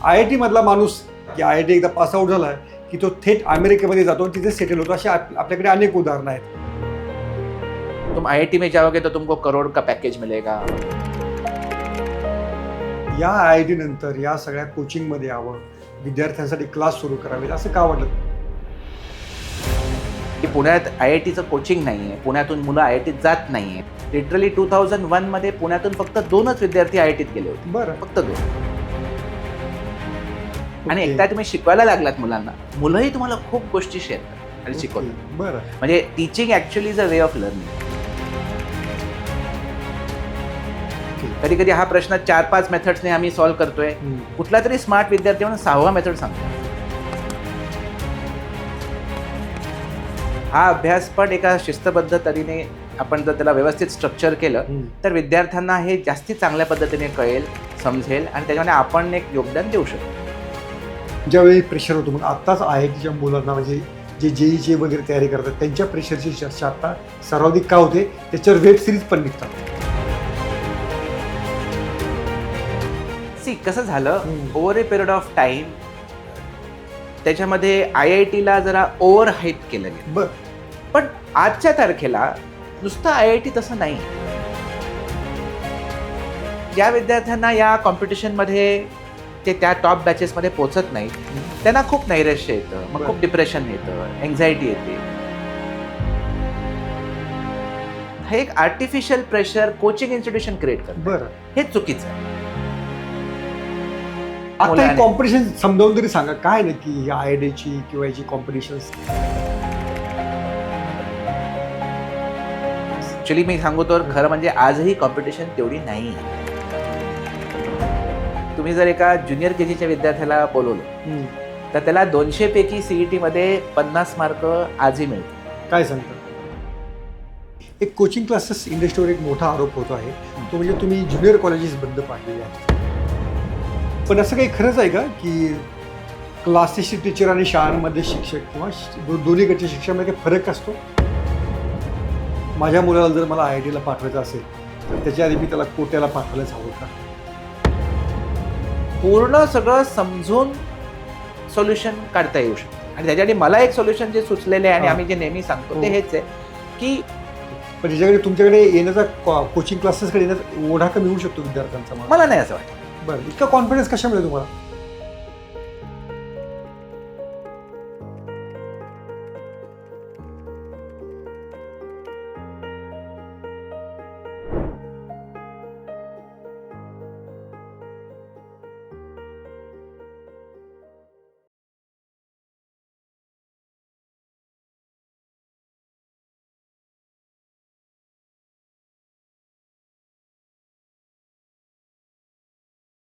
IIT मधला माणूस की IIT एकदा पास आउट झाला की तो थेट अमेरिकेमध्ये जातो आणि तिथे सेटल होतो, अशी आपल्याकडे अनेक उदाहरणं आहेत. तुम IIT में जाओगे तो तुमको करोड़ का पैकेज मिलेगा. या IIT नंतर या सगळ्या कोचिंगमध्ये यावं, विद्यार्थ्यांसाठी क्लास सुरू करावेत असं का वाटलं? की पुण्यात IITचं कोचिंग नाही आहे, पुण्यातून मुलं IITत जात नाही आहेत. लिटरली 2001 मध्ये पुण्यातून फक्त 2च विद्यार्थी IITत गेले होते. बरं. फक्त 2. आणि एकदा तुम्ही शिकवायला लागलात मुलांना, मुलंही तुम्हाला खूप गोष्टी शेअर करतात आणि शिकवतात. बरं. म्हणजे teaching actually is a way of learning. कधी कधी हा प्रश्न 4-5 मेथड्सने आम्ही सॉल्व्ह करतोय. कुठला तरी स्मार्ट विद्यार्थी म्हणून 6वा मेथड सांगतो. हा अभ्यासपट एका शिस्तबद्ध तऱ्हेने आपण जर त्याला व्यवस्थित स्ट्रक्चर केलं तर विद्यार्थ्यांना हे जास्ती चांगल्या पद्धतीने कळेल, समजेल आणि त्याच्यामध्ये आपण एक योगदान देऊ शकतो. ज्यावेळी प्रेशर होतो, मग आत्ताच IITच्या मुलांना म्हणजे जे JEE वगैरे तयारी करतात त्यांच्या प्रेशरची चर्चा आता सर्वाधिक का होते, त्याच्यावर वेब सिरीज पण निघतात. कसं झालं, over A period of time त्याच्यामध्ये IITला जरा ओव्हर हाईप केलं गेलं. बरं. पण आजच्या तारखेला नुसतं IIT तसं नाही. ज्या विद्यार्थ्यांना या कॉम्पिटिशनमध्ये ते त्या टॉप बॅचेसमध्ये पोहोचत नाहीत त्यांना खूप नैराश्य येतं, मग खूप डिप्रेशन येतं, एन्झायटी येते. हे एक artificial pressure coaching institution create करतं. बरं. हे चुकीचं आहे. आता ही कॉम्पिटिशन समजावून तरी सांगा, काय नक्की ही IITची किंवा याची कॉम्पिटिशन? ऍक्च्युली मी सांगू तर खरं म्हणजे आजही कॉम्पिटिशन तेवढी नाही. तुम्ही जर एका ज्युनियर KGच्या विद्यार्थ्याला बोलवलं तर त्याला 200 पैकी CET मध्ये 50 मार्क आजही मिळतात. काय सांगता? एक कोचिंग क्लासेस इंडस्ट्रीवर एक मोठा आरोप होतो आहे, तो म्हणजे तुम्ही ज्युनियर कॉलेजेस बंद पाडलेले आहेत. पण असं काही खरंच आहे का की क्लासेसचे टीचर आणि शाळांमध्ये शिक्षक किंवा दोन्हीकडच्या शिक्षणामध्ये फरक असतो? माझ्या मुलाला जर मला IITला पाठवायचं असेल तर त्याच्या आधी मी त्याला कोट्याला पाठवायलाच हवं का? पूर्ण सगळं समजून सोल्युशन काढता येऊ शकतं. आणि त्याच्यासाठी मला एक सोल्युशन जे सुचलेले आहे आणि आम्ही जे नेहमी सांगतो ते हेच आहे की पण त्याच्याकडे तुमच्याकडे येण्याचा कोचिंग क्लासेसकडे येण्याचा ओढा कमी होऊ शकतो विद्यार्थ्यांचा. मला नाही असं वाटतं. बरं, इतका कॉन्फिडन्स कशामुळे तुम्हाला?